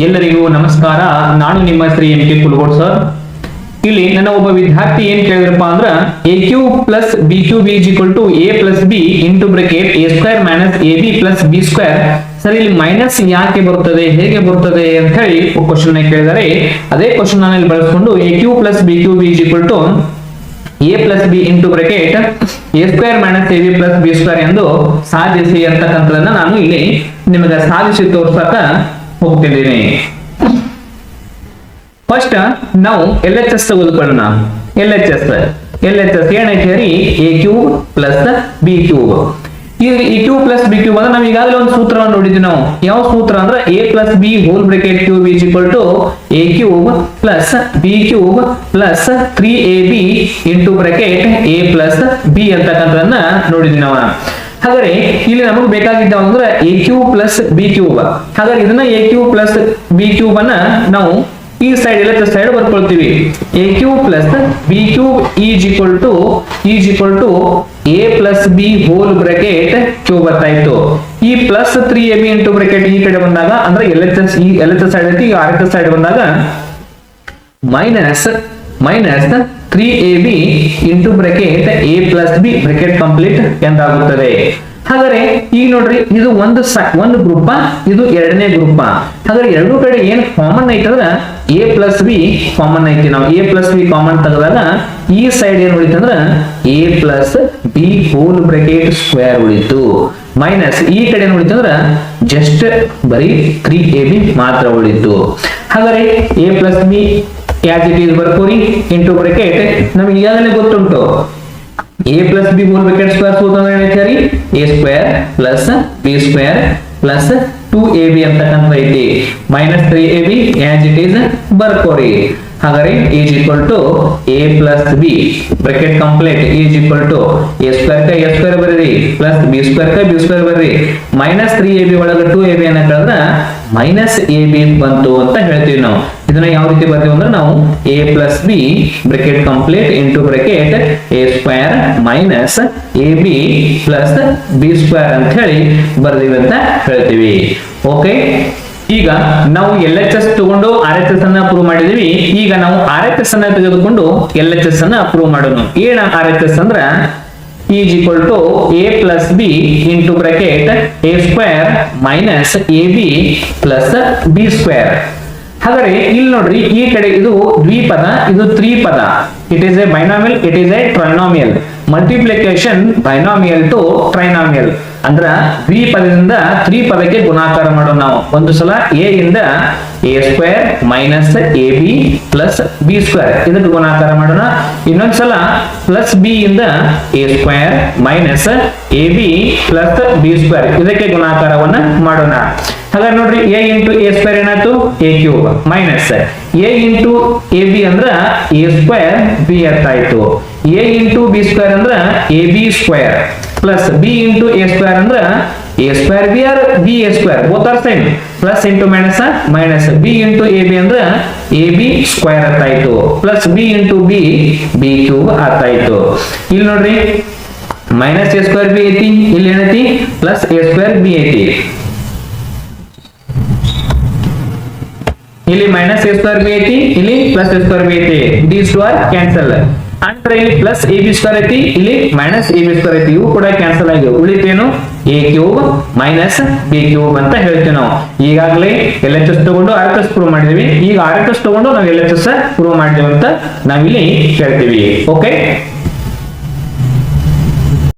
ಎಲ್ಲರಿಗೂ ನಮಸ್ಕಾರ. ನಾನು ನಿಮ್ಮ Shri M K Kulagod sir. ಇಲ್ಲಿ ನನ್ನ ಒಬ್ಬ ವಿದ್ಯಾರ್ಥಿ ಏನ್ ಕೇಳಿದ್ರಪ್ಪ ಅಂದ್ರ A cube plus B cube is equal to A plus B into bracket A square minus A B plus B square. Sir ಇಲ್ಲಿ ಮೈನಸ್ ಯಾಕೆ ಬರುತ್ತದೆ, ಹೇಗೆ ಬರುತ್ತದೆ ಅಂತ ಹೇಳಿ ಕ್ವಶನ್ ಕೇಳಿದರೆ, ಅದೇ ಕ್ವಶನ್ ನಾನು ಇಲ್ಲಿ ಬಳಸಿಕೊಂಡು A cube plus B cube is equal to A plus B into bracket A square minus A B plus B square ಎಂದು ಸಾಧಿಸಿ ಅಂತಕ್ಕಂಥದನ್ನ ನಾನು ಇಲ್ಲಿ ನಿಮಗೆ ಸಾಧಿಸಿ ತೋರ್ಸಕ ಹೋಗ್ತಿದ್ದೀನಿ. ಫಸ್ಟ್ ನಾವು ಎಲ್ ಎಚ್ ಎಸ್ ತೆಗೆದುಕೊಳ್ಳೋಣ. ಎಲ್ ಎಚ್ ಎಸ್ ಏನೈತಿ ಹೇಳಿ, A cube plus B cube. ಈಗ A cube plus B cube ಅಂದ್ರೆ ನಾವು ಈಗಾಗಲೇ ಒಂದು ಸೂತ್ರವನ್ನು ನೋಡಿದ್ವಿ. ನಾವು ಯಾವ ಸೂತ್ರ ಅಂದ್ರೆ A plus B whole bracket cube is equal to A cube plus B cube plus 3ab into bracket A plus B ಅಂತಕ್ಕಂಥದನ್ನ ನೋಡಿದ್ವಿ ನಾವು. ಹಾಗಾದ್ರೆ ಇಲ್ಲಿ ನಮಗೆ ಬೇಕಾಗಿದ್ದ ಅಂದ್ರೆ A cube plus B cube. ಹಾಗಾದ್ರೆ ಇದನ್ನ A cube plus B cube ಅನ್ನ ನಾವು ಈ ಸೈಡ್ ಎಲ್ಲ ಸೈಡ್ ಬರ್ಕೊಳ್ತೀವಿ. A cube plus B cube is equal to A plus B whole bracket cube ಬರ್ತಾಯಿತ್ತು. ಈ ಪ್ಲಸ್ 3ab ಇಂಟು ಬ್ರಾಕೆಟ್ ಈ ಕಡೆ ಬಂದಾಗ ಅಂದ್ರೆ ಎಲ್ ಎಚ್ ಎಸ್ ಸೈಡ್ ಐತಿ, ಈಗ ಆರ್ ಎಚ್ ಎಸ್ ಸೈಡ್ ಬಂದಾಗ minus 3ab into bracket A plus B bracket complete ಎಂದಾಗುತ್ತದೆ. ಹಾಗಾದ್ರೆ ಈಗ ನೋಡ್ರಿ, ಇದು ಒಂದು ಗ್ರೂಪ್, ಇದು ಎರಡನೇ ಗ್ರೂಪ್. ಹಾಗಾದ್ರೆ ಎರಡೂ ಕಡೆ ಏನ್ ಕಾಮನ್ ಐತಂದ್ರ ಎ ಪ್ಲಸ್ ಬಿ ಕಾಮನ್ ಐತಿ. ನಾವು ಎ ಪ್ಲಸ್ ಬಿ ಕಾಮನ್ ತೆಗೆದಾಗ ಈ ಸೈಡ್ ಏನ್ ಉಳಿತಂದ್ರ A plus B whole bracket square ಉಳಿತು. ಮೈನಸ್ ಈ ಕಡೆ ಏನ್ ಉಳಿತಂದ್ರ ಜಸ್ಟ್ ಬರೀ 3ab ಮಾತ್ರ ಉಳಿತು. ಹಾಗಾದ್ರೆ A plus B as it is ಬರ್ಕೋರಿ ಇಂಟು ಬ್ರಾಕೆಟ್ ನಮ್ಗೆ ಈಗಾಗಲೇ ಗೊತ್ತುಂಟು A plus B whole bracket square ಸೂತ್ರ ಏನೈತಿ, A square plus B square plus 2ab ಅಂತಕ್ಕಂಥ ಐತಿ. Minus 3ab as it is ಬರ್ಕೋರಿ. ಹಾಗಾದ್ರೆ is equal to A plus B bracket complete is equal to A square ಬರ್ರಿ plus B square ಬರ್ರಿ. Minus 3ab ಒಳಗೆ 2ab ಅನ್ನ ಕಳೆದ್ರೆ minus ab ಬಂತು ಅಂತ ಹೇಳ್ತೀವಿ ನಾವು. ಇದನ್ನ ಯಾವ ರೀತಿ ಬರ್ತೀವಿ ಅಂದ್ರೆ ನಾವು A plus B bracket complete into bracket A square minus A B plus B square ಅಂತ ಹೇಳಿ ಬರ್ದೀವಿ ಅಂತ ಹೇಳ್ತೀವಿ. ಓಕೆ, ಈಗ ನಾವು ಎಲ್ ಎಚ್ ಎಸ್ ತಗೊಂಡು ಆರ್ ಎಚ್ ಎಸ್ ಅನ್ನ ಪ್ರೂವ್ ಮಾಡಿದೀವಿ. ಈಗ ನಾವು ಆರ್ ಎಚ್ ಎಸ್ ಅನ್ನ ತೆಗೆದುಕೊಂಡು ಎಲ್ ಎಚ್ ಎಸ್ ಅನ್ನ ಪ್ರೂವ್ ಮಾಡೋಣ. ಏನ ಆರ್ ಎಚ್ ಎಸ್ ಅಂದ್ರ is equal to A plus B into bracket A square minus A B plus B square. ಹಾಗಾದ್ರೆ ಇಲ್ಲಿ ನೋಡ್ರಿ, ಈ ಕಡೆ ಇದು ದ್ವಿಪದ, ಇದು ತ್ರಿಪದ. It is a binomial, it is a trinomial. Multiplication binomial to trinomial ಅಂದ್ರ ದ್ವಿಪದದಿಂದ ತ್ರಿಪದಕ್ಕೆ ಗುಣಾಕಾರ ಮಾಡೋಣ. ನಾವು ಒಂದು ಸಲ ಎ ಇಂದ A square minus A B plus B square ಇದಕ್ಕೆ ಗುಣಾಕಾರ ಮಾಡೋಣ. ಇನ್ನೊಂದ್ಸಲ ಪ್ಲಸ್ ಬಿ ಇಂದ A square minus A B plus B square ಇದಕ್ಕೆ ಗುಣಾಕಾರವನ್ನ ಮಾಡೋಣ. ಹಾಗಾದ್ರೆ ನೋಡ್ರಿ, ಎ ಇಂಟು ಎ ಸ್ಕ್ವೇರ್ ಏನಾಯ್ತು, A cube minus A into A B ಅಂದ್ರ ಎ ಸ್ಕ್ವೇರ್ ಬಿ ಅಂತ ಆಯ್ತು. ಎ ಇಂಟು ಬಿ ಸ್ಕ್ವೇರ್ ಅಂದ್ರ A B square plus B into A square ಅಂದ್ರ A square B or B A square both are same. Plus into minus minus B into A B ಅಂದ್ರ A B square ಅಂತ ಆಯ್ತು plus B into B B cube ಅಂತ ಆಯ್ತು. ಇಲ್ಲಿ ನೋಡ್ರಿ, minus A square B ಐತಿ, ಇಲ್ಲಿ ಏನೈತಿ ಪ್ಲಸ್ ಎ ಸ್ಕ್ವೇರ್ ಬಿ ಐತಿ. ಇಲ್ಲಿ ಮೈನಸ್ ಎ ಸ್ಕ್ವೇರ್ ಬಿ ಐತಿ, ಇಲ್ಲಿ ಪ್ಲಸ್ ಎ ಸ್ಕ್ವೇರ್ ಬಿ ಐತಿ. D square cancel. ಅಂದ್ರೆ ಇಲ್ಲಿ ಪ್ಲಸ್ ಎ ಬಿ ಸ್ಕ್ವೇರ್ ಐತಿ, ಇಲ್ಲಿ ಮೈನಸ್ ಎ ಬಿ ಸ್ಕ್ವೇರ್ ಐತಿ. ಇವು ಕೂಡ ಕ್ಯಾನ್ಸಲ್ ಆಗಿ ಉಳಿತೇನು A cube minus B cube ಅಂತ ಹೇಳ್ತೀವಿ ನಾವು. ಈಗಾಗಲೇ ಎಲ್ ಎಚ್ ಎಸ್ ತಗೊಂಡು ಆರ್ ಎಚ್ ಎಸ್ ಪ್ರೂವ್ ಮಾಡಿದೀವಿ. ಈಗ ಆರ್ ಎಚ್ ಎಸ್ ತಗೊಂಡು ನಾವು ಎಲ್ ಎಚ್ ಎಸ್ ಪ್ರೂವ್ ಮಾಡಿದೀವಿ ಅಂತ ನಾವಿಲ್ಲಿ ಹೇಳ್ತೀವಿ. ಓಕೆ.